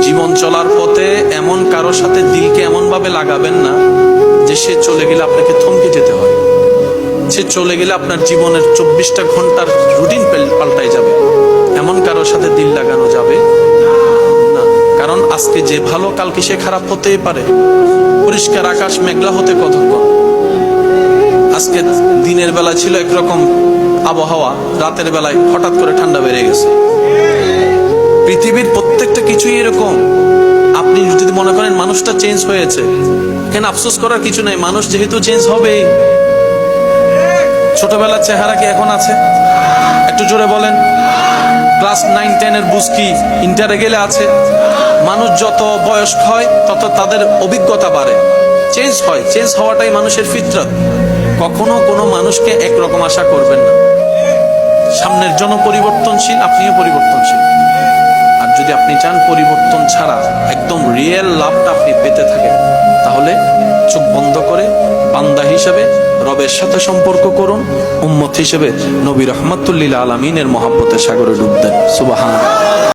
জীবন চলার পথে এমন কারো সাথে দিলকে এমন ভাবে লাগাবেন না যে সে চলে গেলে আপনাকে থমকে যেতে হয়। সে চলে গেলে আপনার জীবনের 24টা ঘন্টার রুটিন পাল্টাই যাবে। এমন কারোর সাথে দিল লাগানো যাবে না, কারণ আজকে যে ভালো কালকে সে খারাপ হতেই পারে। পরিষ্কার আকাশ মেঘলা হতে কতক্ষণ। আজকে দিনের বেলা ছিল একরকম আবহাওয়া, রাতের বেলায় হঠাৎ করে ঠান্ডা বেড়ে গেছে। পৃথিবীর প্রত্যেকটা কিছুই এরকম। আপনি যদি মনে করেন মানুষটা চেঞ্জ হয়েছে, এখানে আফসোস করার কিছু নাই। মানুষ যেহেতু চেঞ্জ হবেই। ছোটবেলার চেহারা কি এখন আছে? একটু জোরে বলেন। ক্লাস 9-10 এর বুঝকি ইন্টারে গেলে আছে। মানুষ যত বয়স্ক হয় তত তাদের অভিজ্ঞতা বাড়ে, চেঞ্জ হয়। চেঞ্জ হওয়াটাই মানুষের ফিতরত। কখনো কোনো মানুষকে একরকম আশা করবেন না। সামনের জন পরিবর্তনশীল, আপনিও পরিবর্তনশীল। আর যদি আপনি চান পরিবর্তন ছাড়া একদম রিয়েল লাভটা আপনি পেতে থাকেন, তাহলে চোখ বন্ধ করে বান্দা হিসেবে রবের সাথে সম্পর্ক করুন, উম্মত হিসেবে নবী রাহমাতুল লিল আলামিনের মহব্বতের সাগরে ডুব দেন। সুবহানাল্লাহ।